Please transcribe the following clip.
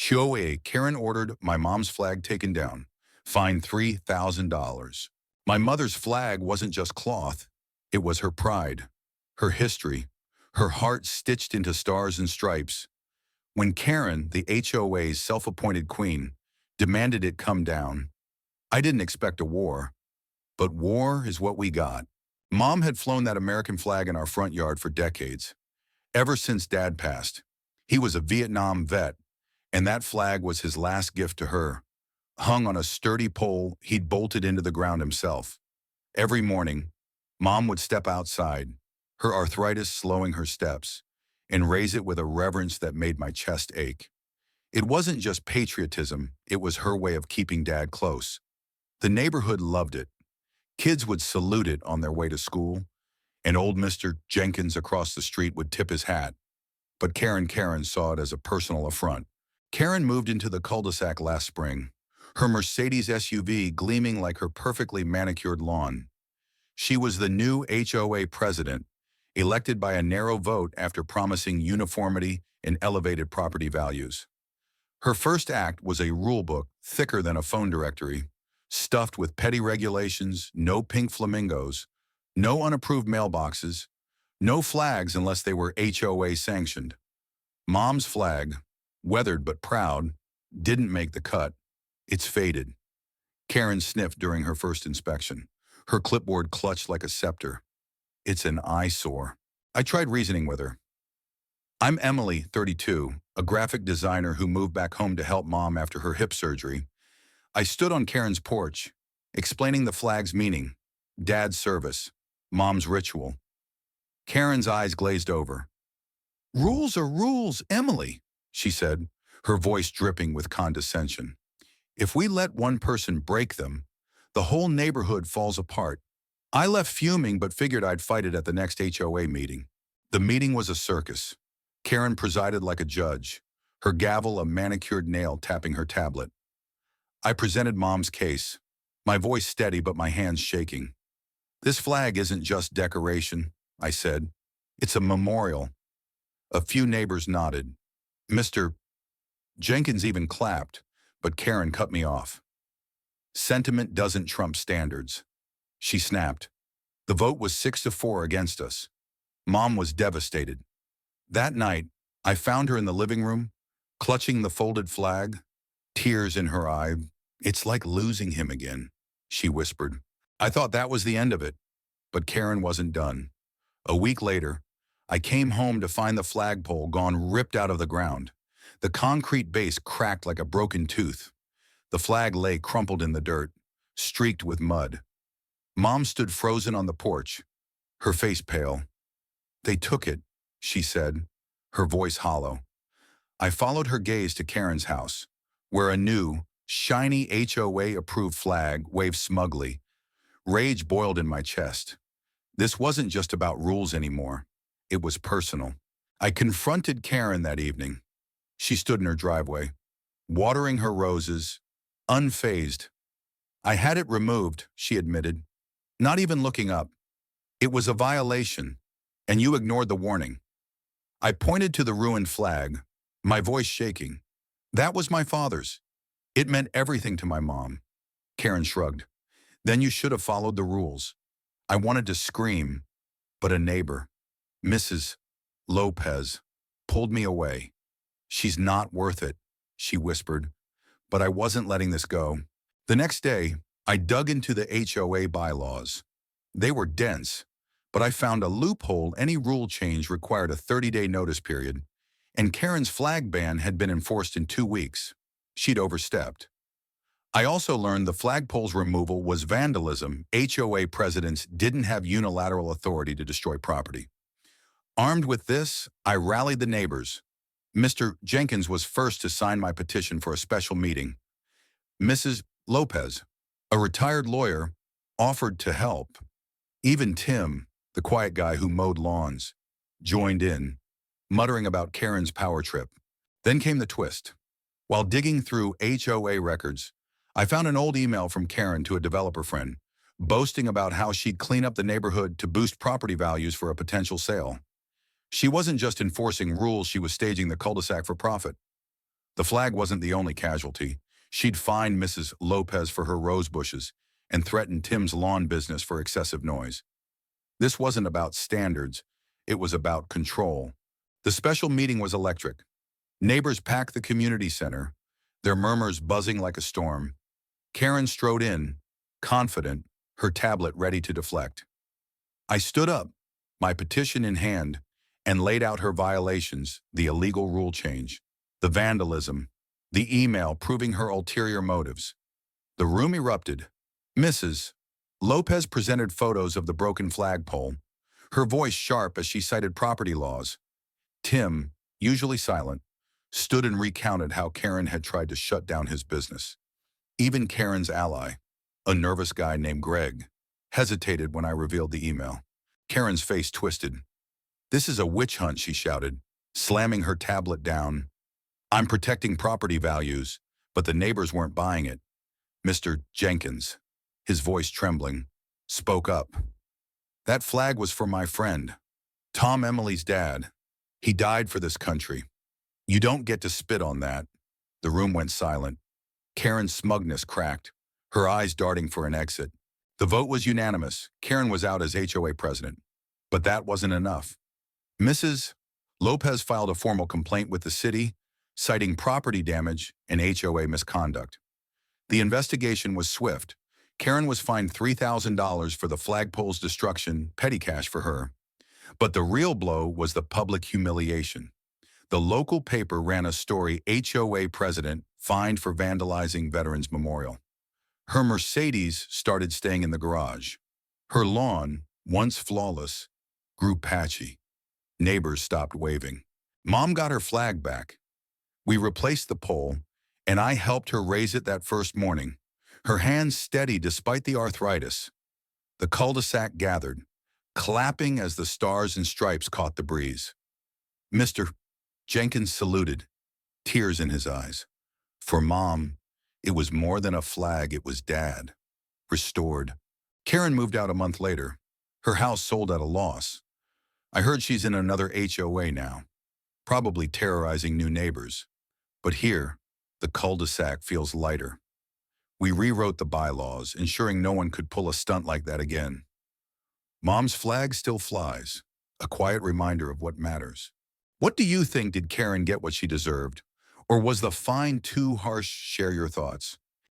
HOA Karen ordered my mom's flag taken down. Fine $3,000. My mother's flag wasn't just cloth. It was her pride, her history, her heart stitched into stars and stripes. When Karen, the HOA's self-appointed queen, demanded it come down, I didn't expect a war. But war is what we got. Mom had flown that American flag in our front yard for decades, ever since Dad passed. He was a Vietnam vet, and that flag was his last gift to her, hung on a sturdy pole he'd bolted into the ground himself. Every morning, Mom would step outside, her arthritis slowing her steps, and raise it with a reverence that made my chest ache. It wasn't just patriotism, it was her way of keeping Dad close. The neighborhood loved it. Kids would salute it on their way to school, and old Mr. Jenkins across the street would tip his hat. But Karen saw it as a personal affront. Karen moved into the cul-de-sac last spring, her Mercedes SUV gleaming like her perfectly manicured lawn. She was the new HOA president, elected by a narrow vote after promising uniformity and elevated property values. Her first act was a rule book thicker than a phone directory, stuffed with petty regulations, no pink flamingos, no unapproved mailboxes, no flags unless they were HOA sanctioned. Mom's flag, weathered but proud, didn't make the cut. It's faded. Karen sniffed during her first inspection. Her clipboard clutched like a scepter. It's an eyesore. I tried reasoning with her. I'm Emily, 32, a graphic designer who moved back home to help Mom after her hip surgery. I stood on Karen's porch, explaining the flag's meaning, Dad's service, Mom's ritual. Karen's eyes glazed over. "Rules are rules, Emily," she said, her voice dripping with condescension. "If we let one person break them, the whole neighborhood falls apart." I left fuming but figured I'd fight it at the next HOA meeting. The meeting was a circus. Karen presided like a judge, her gavel a manicured nail tapping her tablet. I presented Mom's case, my voice steady but my hands shaking. "This flag isn't just decoration," I said. "It's a memorial." A few neighbors nodded. Mr. Jenkins even clapped, but Karen cut me off. "Sentiment doesn't trump standards," she snapped. The vote was 6-4 against us. Mom was devastated. That night, I found her in the living room, clutching the folded flag, tears in her eye. "It's like losing him again," she whispered. I thought that was the end of it, but Karen wasn't done. A week later, I came home to find the flagpole gone ripped out of the ground. The concrete base cracked like a broken tooth. The flag lay crumpled in the dirt, streaked with mud. Mom stood frozen on the porch, her face pale. "They took it," she said, her voice hollow. I followed her gaze to Karen's house, where a new, shiny HOA-approved flag waved smugly. Rage boiled in my chest. This wasn't just about rules anymore. It was personal. I confronted Karen that evening. She stood in her driveway, watering her roses, unfazed. "I had it removed," she admitted, not even looking up. "It was a violation, and you ignored the warning." I pointed to the ruined flag, my voice shaking. "That was my father's. It meant everything to my mom." Karen shrugged. "Then you should have followed the rules." I wanted to scream, but a neighbor, Mrs. Lopez, pulled me away. "She's not worth it," she whispered, but I wasn't letting this go. The next day, I dug into the HOA bylaws. They were dense, but I found a loophole. Any rule change required a 30-day notice period, and Karen's flag ban had been enforced in 2 weeks. She'd overstepped. I also learned the flagpole's removal was vandalism. HOA presidents didn't have unilateral authority to destroy property. Armed with this, I rallied the neighbors. Mr. Jenkins was first to sign my petition for a special meeting. Mrs. Lopez, a retired lawyer, offered to help. Even Tim, the quiet guy who mowed lawns, joined in, muttering about Karen's power trip. Then came the twist. While digging through HOA records, I found an old email from Karen to a developer friend, boasting about how she'd clean up the neighborhood to boost property values for a potential sale. She wasn't just enforcing rules, she was staging the cul-de-sac for profit. The flag wasn't the only casualty. She'd fined Mrs. Lopez for her rose bushes and threatened Tim's lawn business for excessive noise. This wasn't about standards. It was about control. The special meeting was electric. Neighbors packed the community center, their murmurs buzzing like a storm. Karen strode in, confident, her tablet ready to deflect. I stood up, my petition in hand, and laid out her violations, the illegal rule change, the vandalism, the email proving her ulterior motives. The room erupted. Mrs. Lopez presented photos of the broken flagpole, her voice sharp as she cited property laws. Tim, usually silent, stood and recounted how Karen had tried to shut down his business. Even Karen's ally, a nervous guy named Greg, hesitated when I revealed the email. Karen's face twisted. "This is a witch hunt," she shouted, slamming her tablet down. "I'm protecting property values, but the neighbors weren't buying it." Mr. Jenkins, his voice trembling, spoke up. "That flag was for my friend, Tom Emily's dad. He died for this country. You don't get to spit on that." The room went silent. Karen's smugness cracked, her eyes darting for an exit. The vote was unanimous. Karen was out as HOA president. But that wasn't enough. Mrs. Lopez filed a formal complaint with the city, citing property damage and HOA misconduct. The investigation was swift. Karen was fined $3,000 for the flagpole's destruction, petty cash for her. But the real blow was the public humiliation. The local paper ran a story: HOA president fined for vandalizing Veterans Memorial. Her Mercedes started staying in the garage. Her lawn, once flawless, grew patchy. Neighbors stopped waving. Mom got her flag back. We replaced the pole, and I helped her raise it that first morning, her hands steady despite the arthritis. The cul-de-sac gathered, clapping as the stars and stripes caught the breeze. Mr. Jenkins saluted, tears in his eyes. For Mom, it was more than a flag, it was Dad. Restored. Karen moved out a month later. Her house sold at a loss. I heard she's in another HOA now, probably terrorizing new neighbors. But here, the cul-de-sac feels lighter. We rewrote the bylaws, ensuring no one could pull a stunt like that again. Mom's flag still flies, a quiet reminder of what matters. What do you think? Did Karen get what she deserved? Or was the fine too harsh? Share your thoughts.